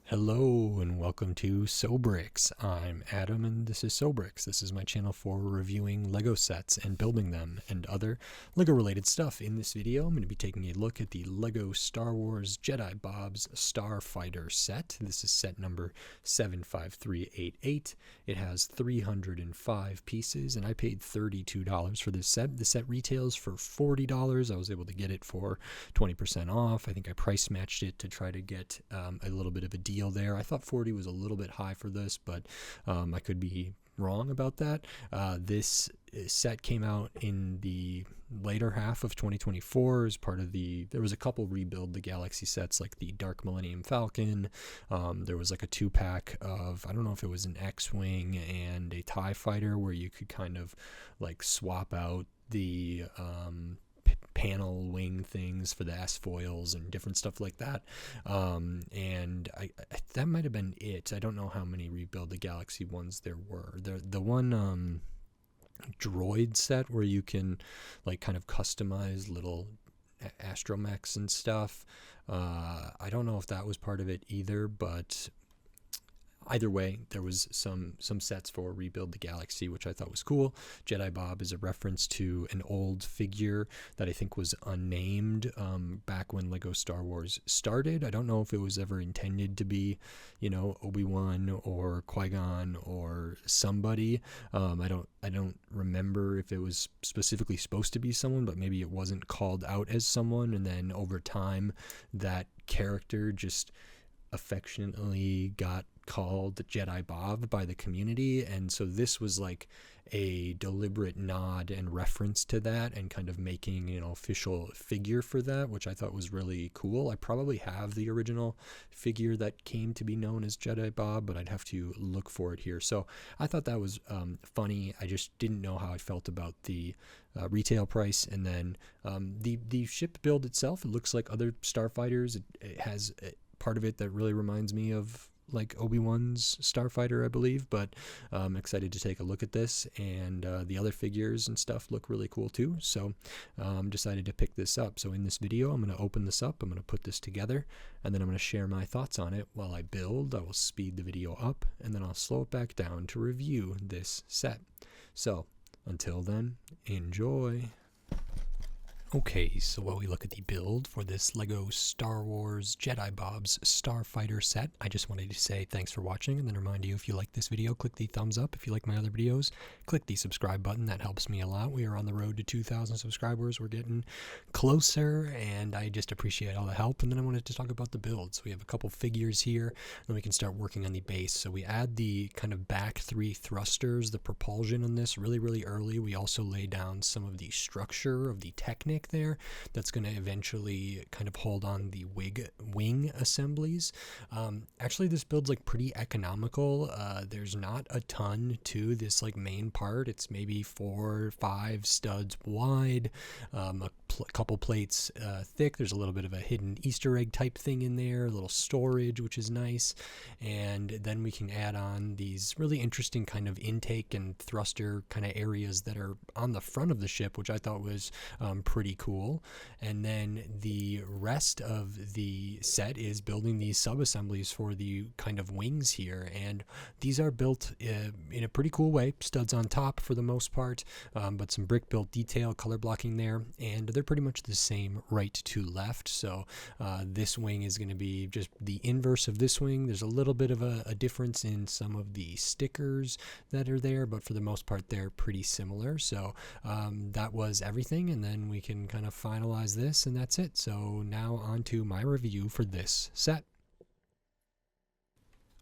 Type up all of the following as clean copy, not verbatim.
Hello and welcome to SoBricks. I'm Adam and this is SoBricks. This is my channel for reviewing Lego sets and building them and other Lego related stuff. In this video, I'm going to be taking a look at the Lego Star Wars Jedi Bob's Starfighter set. This is set number 75388. It has 305 pieces and I paid $32 for this set. The set retails for $40. I was able to get it for 20% off. I think I price matched it to try to get a little bit of a deal there. I thought 40 was a little bit high for this, but I could be wrong about that. This set came out in the later half of 2024 as part of there was a couple Rebuild the Galaxy sets like the Dark Millennium Falcon. There was like a 2-pack of, I don't know if it was an X-Wing and a TIE Fighter where you could kind of like swap out the panel wing things for the S-foils and different stuff like that. And that might have been it. I don't know how many Rebuild the Galaxy ones there were. The one droid set where you can like kind of customize little astromechs and stuff. I don't know if that was part of it either, but either way, there was some sets for Rebuild the Galaxy, which I thought was cool. Jedi Bob is a reference to an old figure that I think was unnamed back when Lego Star Wars started. I don't know if it was ever intended to be, Obi-Wan or Qui-Gon or somebody. I don't remember if it was specifically supposed to be someone, but maybe it wasn't called out as someone, and then over time that character just affectionately got called Jedi Bob by the community, and so this was like a deliberate nod and reference to that and kind of making an official figure for that, which I thought was really cool. I probably have the original figure that came to be known as Jedi Bob, but I'd have to look for it here. So I thought that was funny. I just didn't know how I felt about the retail price. And then the ship build itself, it looks like other Starfighters. It has part of it that really reminds me of like Obi-Wan's Starfighter, I believe, but I'm excited to take a look at this, and the other figures and stuff look really cool too, so decided to pick this up. So in this video, I'm going to open this up, I'm going to put this together, and then I'm going to share my thoughts on it while I build. I will speed the video up, and then I'll slow it back down to review this set. So until then, enjoy. Okay, so while we look at the build for this Lego Star Wars Jedi Bob's Starfighter set, I just wanted to say thanks for watching, and then remind you, if you like this video, click the thumbs up. If you like my other videos, click the subscribe button. That helps me a lot. We are on the road to 2,000 subscribers. We're getting closer, and I just appreciate all the help. And then I wanted to talk about the build. So we have a couple figures here, then we can start working on the base. So we add the kind of back 3 thrusters, the propulsion on this really early. We also lay down some of the structure of the Technic there that's going to eventually kind of hold on the wing assemblies. Actually, this build's like pretty economical. There's not a ton to this like main part. It's maybe 4 or 5 studs wide, a couple plates thick. There's a little bit of a hidden Easter egg type thing in there, a little storage, which is nice. And then we can add on these really interesting kind of intake and thruster kind of areas that are on the front of the ship, which I thought was pretty cool. And then the rest of the set is building these sub-assemblies for the kind of wings here, and these are built in a pretty cool way. Studs on top for the most part, but some brick built detail, color blocking there, and they're pretty much the same right to left. So this wing is going to be just the inverse of this wing. There's a little bit of a difference in some of the stickers that are there, but for the most part they're pretty similar. So that was everything, and then we can kind of finalize this, and that's it. So now on to my review for this set.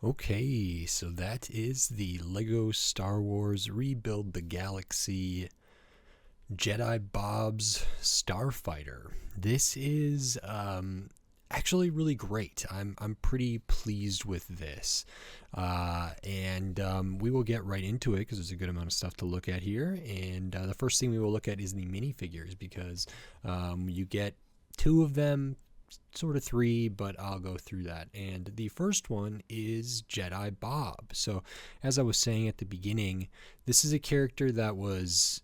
Okay, so that is the Lego Star Wars Rebuild the Galaxy Jedi Bob's Starfighter. This is actually really great. I'm pretty pleased with this, and we will get right into it because there's a good amount of stuff to look at here. And the first thing we will look at is the minifigures, because you get 2 of them, sort of 3, but I'll go through that. And the first one is Jedi Bob. So as I was saying at the beginning, this is a character that was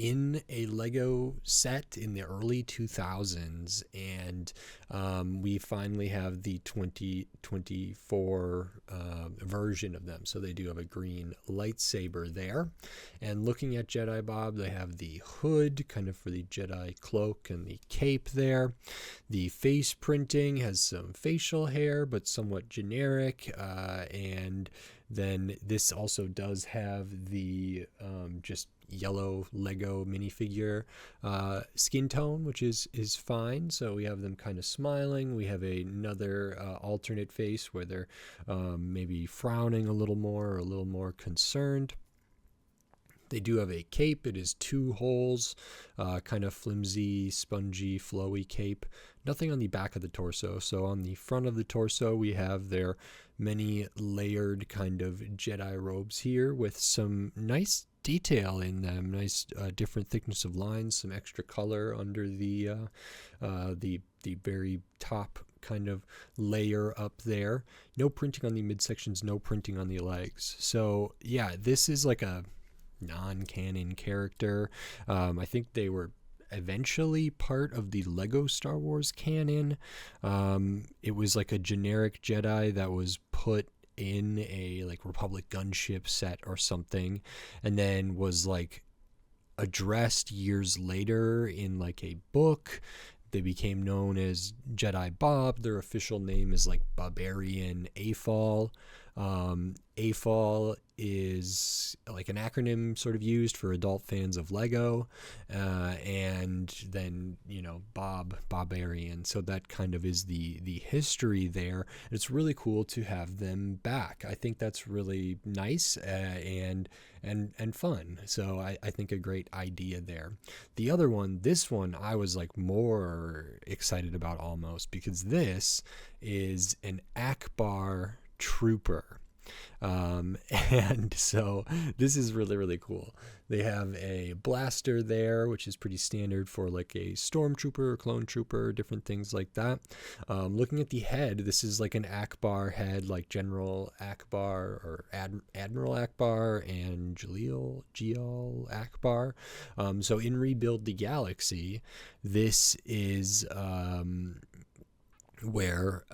in a Lego set in the early 2000s, and we finally have the 2024 version of them. So they do have a green lightsaber there. And looking at Jedi Bob, they have the hood kind of for the Jedi cloak and the cape there. The face printing has some facial hair, but somewhat generic. And then this also does have the just yellow Lego minifigure skin tone, which is fine. So we have them kind of smiling. We have another alternate face where they're maybe frowning a little more or a little more concerned. They do have a cape. It is 2 holes, kind of flimsy, spongy, flowy cape. Nothing on the back of the torso. So on the front of the torso, we have their many layered kind of Jedi robes here with some nice detail in them, nice different thickness of lines, some extra color under the very top kind of layer up there. No printing on the midsections, no printing on the legs. So yeah, this is like a non-canon character. I think they were eventually part of the Lego Star Wars canon. It was like a generic Jedi that was put in a like Republic gunship set or something, and then was like addressed years later in like a book. They became known as Jedi Bob. Their official name is like Barbarian AFAL. AFAL is like an acronym sort of used for adult fans of Lego, and then, you know, Barbarian. So that kind of is the history there. It's really cool to have them back. I think that's really nice and fun. So I think a great idea there. The other one, this one, I was like more excited about almost, because this is an Ackbar trooper. And so this is really, really cool. They have a blaster there, which is pretty standard for like a stormtrooper or clone trooper, different things like that. Looking at the head, this is like an Ackbar head, like General Ackbar or Admiral Ackbar and Jalil Ackbar. So in Rebuild the Galaxy, this is where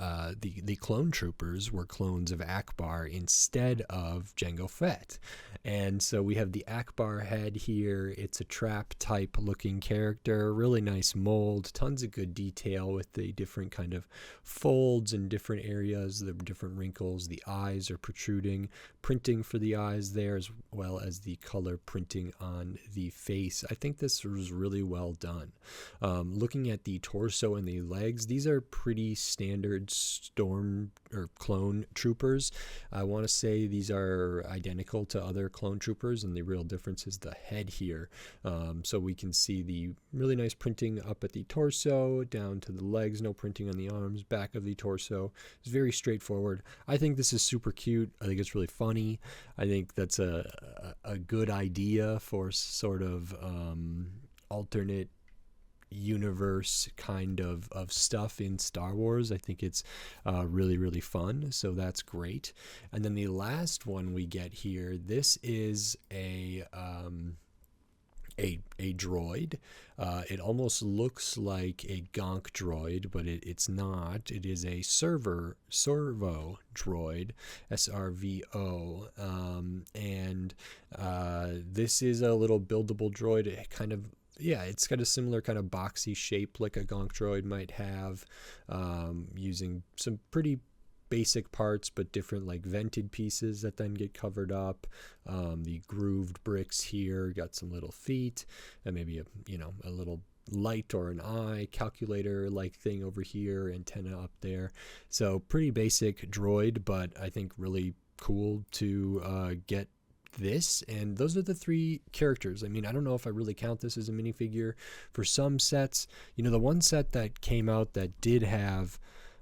the clone troopers were clones of Ackbar instead of Jango Fett. And so we have the Ackbar head here. It's a trap type looking character, really nice mold, tons of good detail with the different kind of folds in different areas, the different wrinkles. The eyes are protruding, printing for the eyes there, as well as the color printing on the face. I think this was really well done. Looking at the torso and the legs, these are pretty standard storm or clone troopers. I want to say these are identical to other clone troopers, and the real difference is the head here. So we can see the really nice printing up at the torso, down to the legs, no printing on the arms, back of the torso. It's very straightforward. I think this is super cute. I think it's really funny. I think that's a good idea for sort of alternate universe kind of stuff in Star Wars. I think it's really, really fun. So that's great. And then the last one we get here, this is a droid. It almost looks like a gonk droid, but it's not. It is a servo droid, SRVO, and this is a little buildable droid. It kind of, yeah, it's got a similar kind of boxy shape like a gonk droid might have, using some pretty basic parts, but different like vented pieces that then get covered up. The grooved bricks here, got some little feet and maybe a little light or an eye, calculator like thing over here, antenna up there. So pretty basic droid, but I think really cool to get this. And those are the 3 characters. I mean, I don't know if I really count this as a minifigure. For some sets, the one set that came out that did have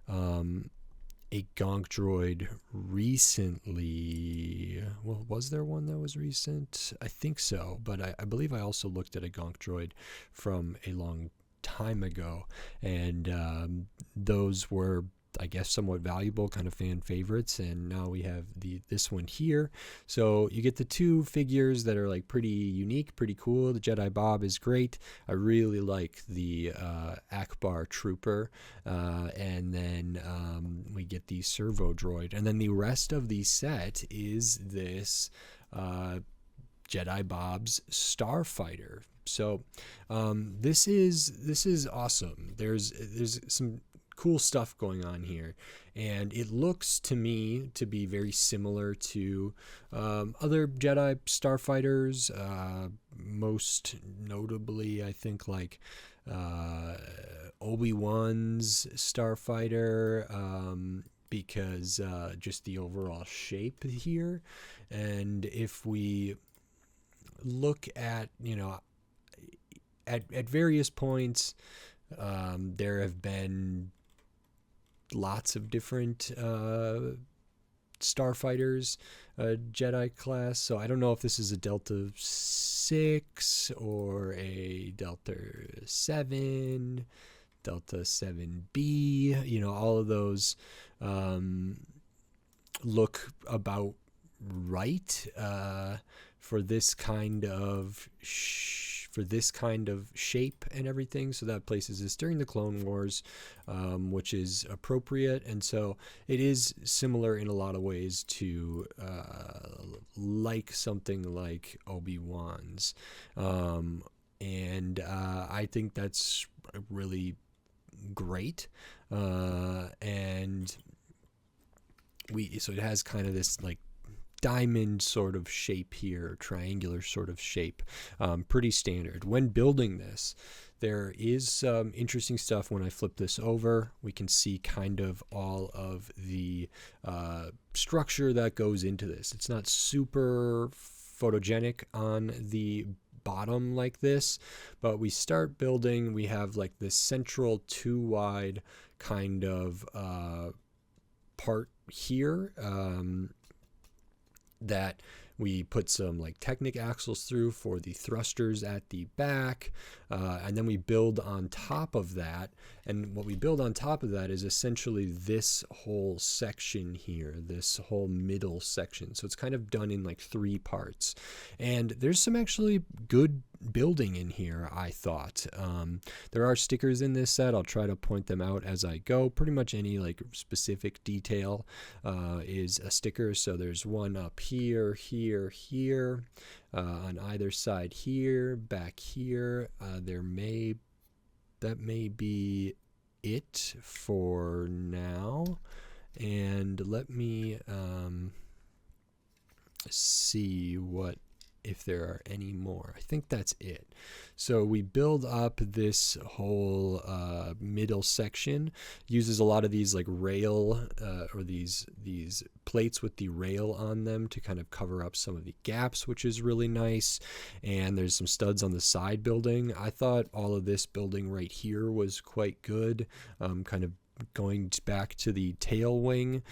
a gonk droid recently. Well, was there one that was recent? I think so, but I believe I also looked at a gonk droid from a long time ago, and those were I guess somewhat valuable, kind of fan favorites, and now we have this one here. So you get the two figures that are like pretty unique, pretty cool. The Jedi Bob is great. I really like the Ackbar Trooper, and then we get the Servo Droid, and then the rest of the set is this Jedi Bob's Starfighter. So this is awesome. There's some cool stuff going on here, and it looks to me to be very similar to other Jedi Starfighters, most notably I think like Obi-Wan's Starfighter, because just the overall shape here. And if we look at, you know, at various points, there have been lots of different starfighters, Jedi class. So I don't know if this is a Delta 6 or a Delta 7, Delta 7B. You know, all of those look about right for this kind of shape and everything. So that places us during the Clone Wars, which is appropriate. And so it is similar in a lot of ways to like something like Obi-Wan's. And I think that's really great. And so it has kind of this like diamond sort of shape here, triangular sort of shape, pretty standard. When building this, there is some interesting stuff. When I flip this over, we can see kind of all of the structure that goes into this. It's not super photogenic on the bottom like this, but we start building, we have like this central 2 wide kind of part here, that we put some like Technic axles through for the thrusters at the back, and then we build on top of that. And what we build on top of that is essentially this whole section here, this whole middle section. So it's kind of done in like 3 parts, and there's some actually good building in here, I thought. There are stickers in this set. I'll try to point them out as I go. Pretty much any like specific detail is a sticker. So there's one up here, here, on either side here, back here. That may be it for now. And let me see if there are any more. I think that's it. So we build up this whole middle section, uses a lot of these like rail or these plates with the rail on them to kind of cover up some of the gaps, which is really nice. And there's some studs on the side building. I thought all of this building right here was quite good, kind of going back to the tail wing.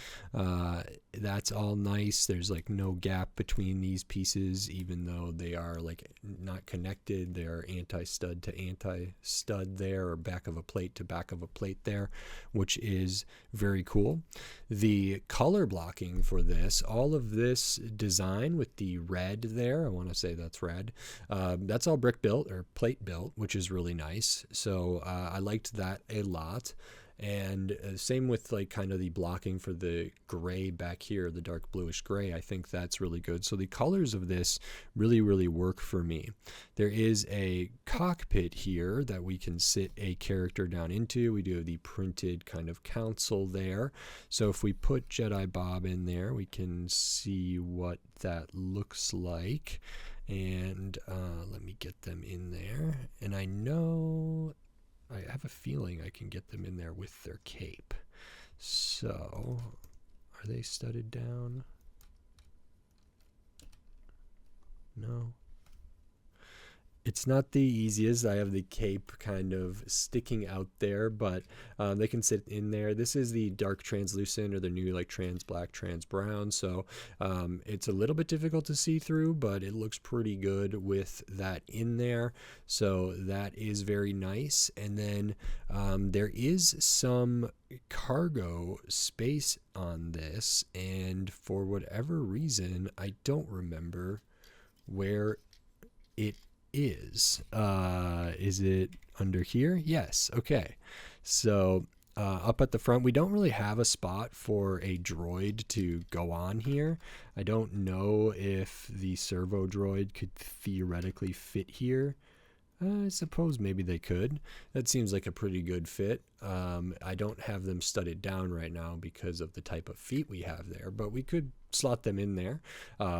That's all nice. There's like no gap between these pieces, even though they are like not connected. They're anti-stud to anti-stud there, or back of a plate to back of a plate there, which is very cool. The color blocking for this, all of this design with the red there, I want to say that's red, that's all brick built or plate built, which is really nice. So I liked that a lot. And same with like kind of the blocking for the gray back here, the dark bluish gray. I think that's really good. So the colors of this really, really work for me. There is a cockpit here that we can sit a character down into. We do have the printed kind of console there. So if we put Jedi Bob in there, we can see what that looks like. And let me get them in there. And I have a feeling I can get them in there with their cape. So, are they studded down? No. It's not the easiest. I have the cape kind of sticking out there, but they can sit in there. This is the dark translucent, or the new like trans black, trans brown. So it's a little bit difficult to see through, but it looks pretty good with that in there. So that is very nice. And then there is some cargo space on this, and for whatever reason, I don't remember where it is. Is it under here? Yes. Okay. So up at the front, we don't really have a spot for a droid to go on here. I don't know if the servo droid could theoretically fit here. I suppose maybe they could. That seems like a pretty good fit. I don't have them studded down right now because of the type of feet we have there, but we could slot them in there,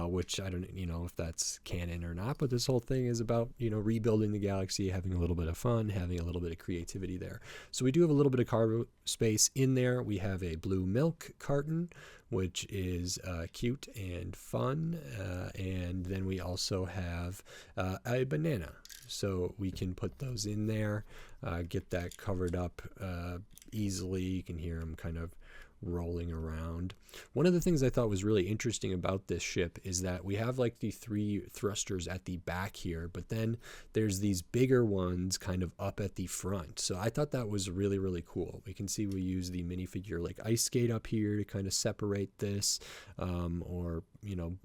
which I don't know if that's canon or not, but this whole thing is about, rebuilding the galaxy, having a little bit of fun, having a little bit of creativity there. So we do have a little bit of cargo space in there. We have a blue milk carton, which is cute and fun. And then we also have a banana. So we can put those in there, get that covered up easily. You can hear them kind of rolling around. One of the things I thought was really interesting about this ship is that we have like the 3 thrusters at the back here, but then there's these bigger ones kind of up at the front. So I thought that was really, really cool. We can see we use the minifigure like ice skate up here to kind of separate this, or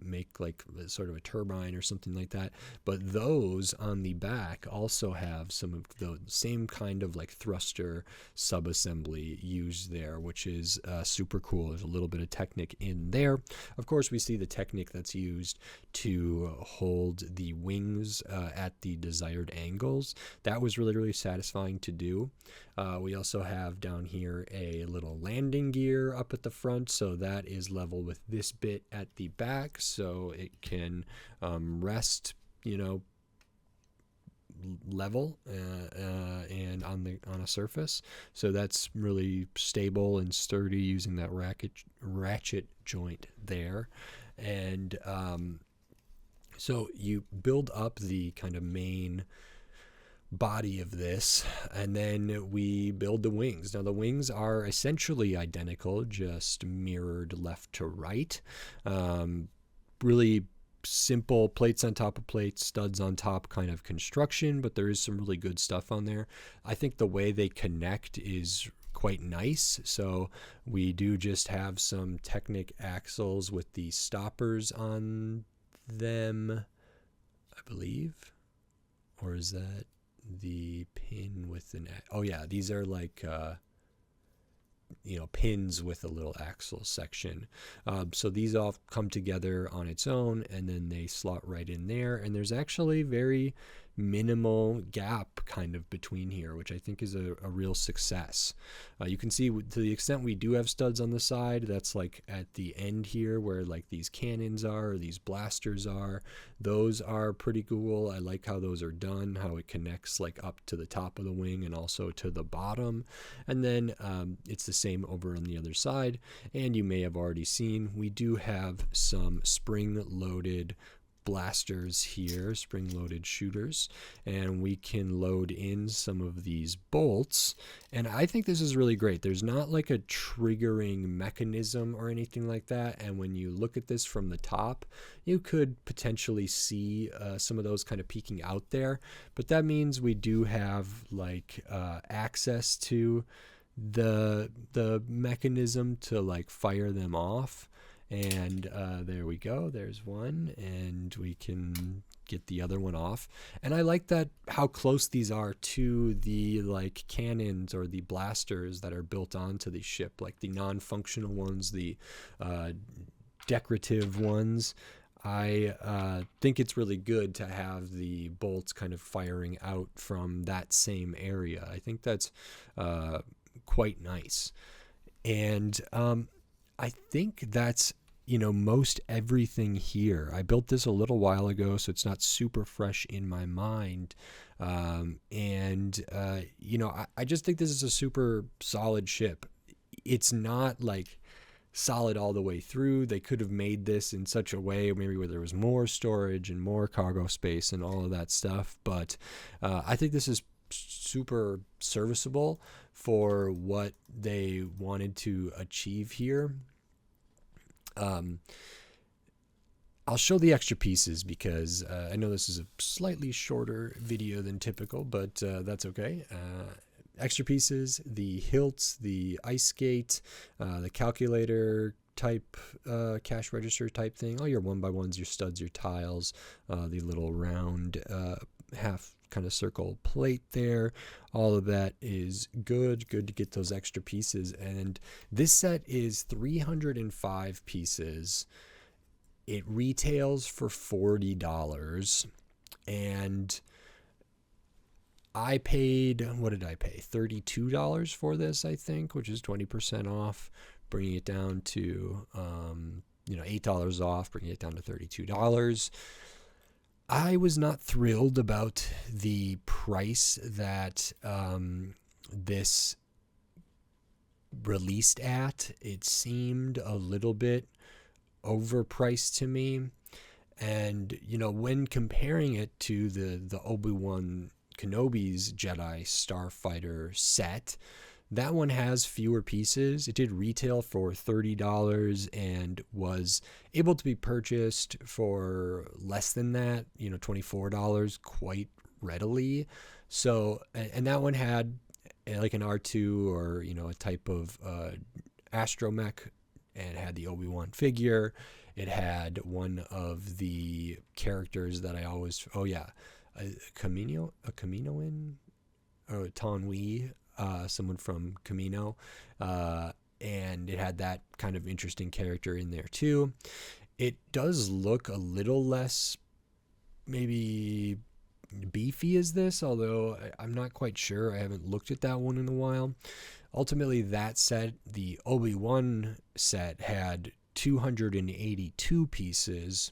make like sort of a turbine or something like that. But those on the back also have some of the same kind of like thruster subassembly used there, which is super cool. There's a little bit of Technic in there. Of course, we see the Technic that's used to hold the wings at the desired angles. That was really, really satisfying to do. We also have down here a little landing gear up at the front, so that is level with this bit at the back, so it can rest, level and on a surface. So that's really stable and sturdy using that ratchet joint there. And so you build up the kind of main body of this, and then we build the wings. Now the wings are essentially identical, just mirrored left to right. Really simple plates on top of plates, studs on top kind of construction, but there is some really good stuff on there. I think the way they connect is quite nice. So we do just have some Technic axles with the stoppers on them, I believe. Or is that the pin with an... Oh yeah, these are like... pins with a little axle section. So these all come together on its own, and then they slot right in there. And there's actually very minimal gap kind of between here, which I think is a real success. You can see to the extent we do have studs on the side, that's like at the end here where like these cannons are, or these blasters are. Those are pretty cool. I like how those are done, how it connects like up to the top of the wing and also to the bottom. And then it's the same over on the other side. And you may have already seen, we do have some spring-loaded blasters here, spring-loaded shooters, and we can load in some of these bolts. And I think this is really great. There's not like a triggering mechanism or anything like that, and when you look at this from the top, you could potentially see some of those kind of peeking out there, but that means we do have like access to the mechanism to like fire them off. And there we go, there's one, and we can get the other one off. And I like that how close these are to the like cannons or the blasters that are built onto the ship, like the non-functional ones, the decorative ones. I think it's really good to have the bolts kind of firing out from that same area. I think that's quite nice. And I think that's, most everything here. I built this a little while ago, so it's not super fresh in my mind. I just think this is a super solid ship. It's not like solid all the way through. They could have made this in such a way maybe where there was more storage and more cargo space and all of that stuff. But I think this is super serviceable for what they wanted to achieve here. I'll show the extra pieces because I know this is a slightly shorter video than typical, but that's okay. Extra pieces, the hilts, the ice skate, the calculator type cash register type thing, all your 1x1s, your studs, your tiles, the little round half kind of circle plate there. All of that is good to get those extra pieces. And this set is 305 pieces. It retails for $40, and I paid, what did I pay? $32 for this, I think, which is 20% off, bringing it down to, $8 off, bringing it down to $32. I was not thrilled about the price that this released at. It seemed a little bit overpriced to me, and when comparing it to the Obi-Wan Kenobi's Jedi Starfighter set, that one has fewer pieces. It did retail for $30 and was able to be purchased for less than that, $24 quite readily. So, and that one had like an R2 or a type of astromech, and it had the Obi-Wan figure. It had one of the characters that I always, a Kaminoan, or Tonwi, someone from Kamino, and it had that kind of interesting character in there too. It does look a little less maybe beefy as this, although I'm not quite sure. I haven't looked at that one in a while. Ultimately, that set, the Obi-Wan set, had 282 pieces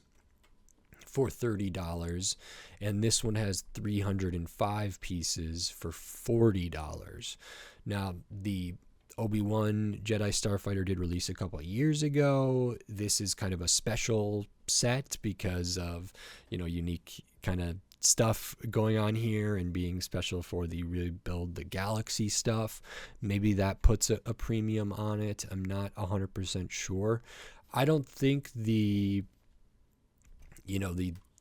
for $30, and this one has 305 pieces for $40. Now, the Obi-Wan Jedi Starfighter did release a couple of years ago. This is kind of a special set because of, unique kind of stuff going on here and being special for the Rebuild the Galaxy stuff. Maybe that puts a premium on it. I'm not 100% sure. I don't think the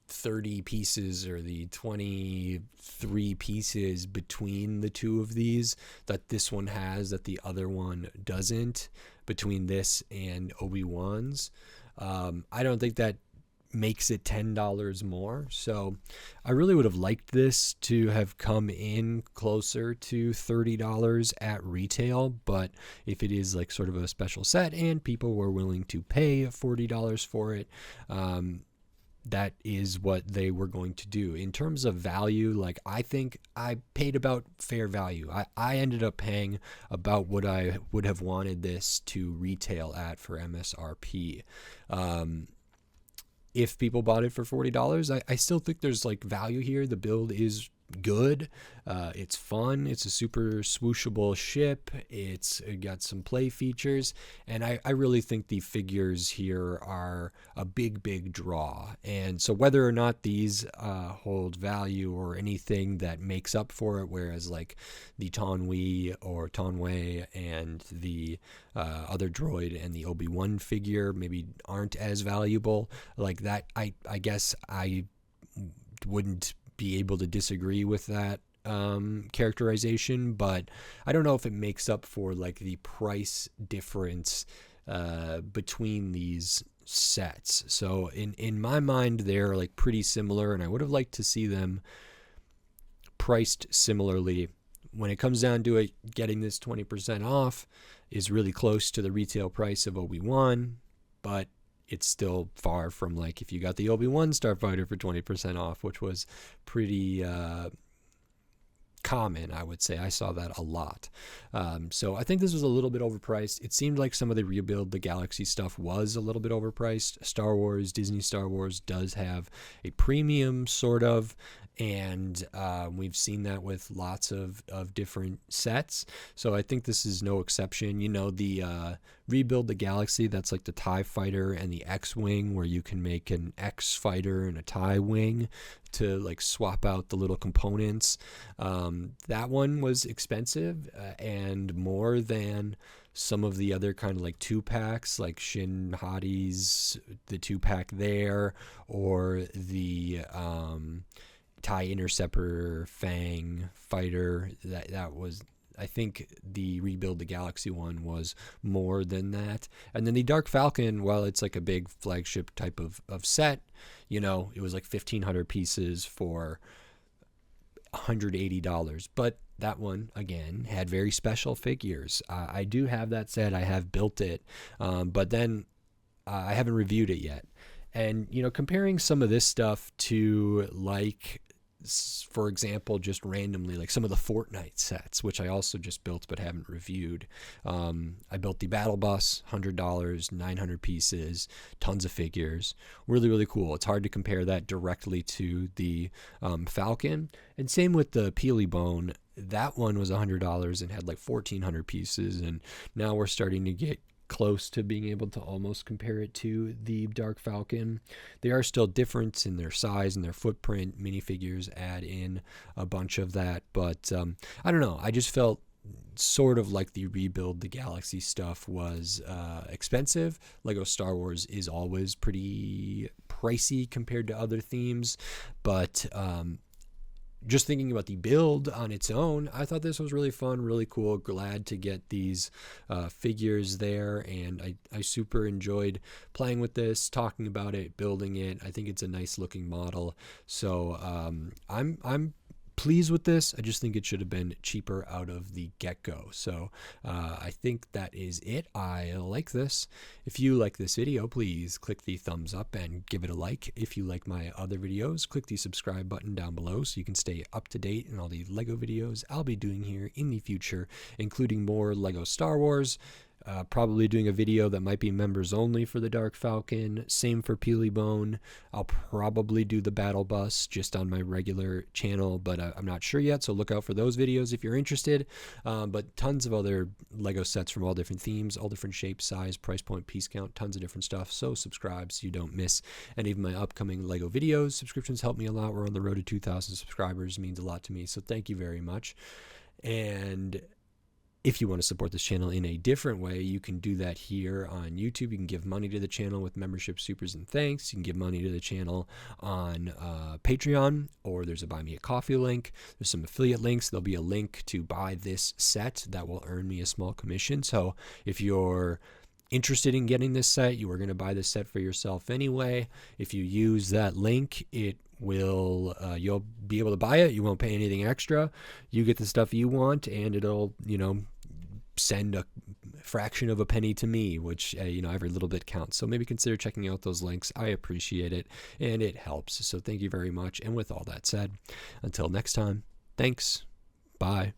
30 pieces or the 23 pieces between the two of these that this one has that the other one doesn't, between this and Obi-Wan's, I don't think that makes it $10 more. So I really would have liked this to have come in closer to $30 at retail, but if it is like sort of a special set and people were willing to pay $40 for it, that is what they were going to do. In terms of value, like, I think I paid about fair value. I ended up paying about what I would have wanted this to retail at for MSRP. If people bought it for $40, I still think there's like value here. The build is good. It's fun. It's a super swooshable ship. It's got some play features, and I really think the figures here are a big draw. And so whether or not these hold value or anything that makes up for it, whereas like the Tonwi or Tonwei and the other droid and the Obi-Wan figure maybe aren't as valuable, like that, I guess I wouldn't be able to disagree with that characterization, but I don't know if it makes up for like the price difference between these sets. So in my mind, they're like pretty similar, and I would have liked to see them priced similarly. When it comes down to it, getting this 20% off is really close to the retail price of Obi-Wan, but it's still far from like if you got the Obi-Wan Starfighter for 20% off, which was pretty common, I would say. I saw that a lot. So I think this was a little bit overpriced. It seemed like some of the Rebuild the Galaxy stuff was a little bit overpriced. Star Wars, Disney Star Wars does have a premium sort of, And we've seen that with lots of different sets. So I think this is no exception. You know, the Rebuild the Galaxy, that's like the TIE fighter and the X-Wing, where you can make an X fighter and a TIE wing to like swap out the little components. That one was expensive and more than some of the other kind of like 2-packs, like Shin Hati's, the 2-pack there, or the TIE Interceptor Fang fighter. That was, I think the Rebuild the Galaxy one was more than that. And then the Dark Falcon, while it's like a big flagship type of set, you know, it was like 1,500 pieces for $180. But that one, again, had very special figures. I do have that set. I have built it. But then I haven't reviewed it yet. And, you know, comparing some of this stuff to, like, for example, just randomly, like some of the Fortnite sets, which I also just built but haven't reviewed. I built the Battle Bus, $100, 900 pieces, tons of figures. Really, really cool. It's hard to compare that directly to the Falcon. And same with the Peely Bone. That one was $100 and had like 1,400 pieces. And now we're starting to get close to being able to almost compare it to the Dark Falcon. They are still different in their size and their footprint. Minifigures add in a bunch of that, but I don't know. I just felt sort of like the Rebuild the Galaxy stuff was expensive. Lego Star Wars is always pretty pricey compared to other themes, but just thinking about the build on its own, I thought this was really fun, really cool. Glad to get these figures there, and I super enjoyed playing with this, talking about it, building it. I think it's a nice looking model, so I'm pleased with this. I just think it should have been cheaper out of the get-go. So I think that is it. I like this. If you like this video, please click the thumbs up and give it a like. If you like my other videos, click the subscribe button down below so you can stay up to date in all the Lego videos I'll be doing here in the future, including more Lego Star Wars. Probably doing a video that might be members only for the Dark Falcon. Same for Peely Bone. I'll probably do the Battle Bus just on my regular channel, but I'm not sure yet, so look out for those videos if you're interested. But tons of other Lego sets from all different themes, all different shapes, size, price point, piece count, tons of different stuff. So subscribe so you don't miss any of my upcoming Lego videos. Subscriptions help me a lot. We're on the road to 2,000 subscribers. It means a lot to me, so thank you very much. And if you want to support this channel in a different way, you can do that here on YouTube. You can give money to the channel with membership, supers, and thanks. You can give money to the channel on Patreon, or there's a Buy Me a Coffee link. There's some affiliate links. There'll be a link to buy this set that will earn me a small commission. So if you're interested in getting this set, you are going to buy this set for yourself anyway. If you use that link, it will you'll be able to buy it. You won't pay anything extra. You get the stuff you want, and it'll, you know, send a fraction of a penny to me, which you know, every little bit counts. So maybe consider checking out those links. I appreciate it, and it helps. So thank you very much. And with all that said, until next time, thanks. Bye.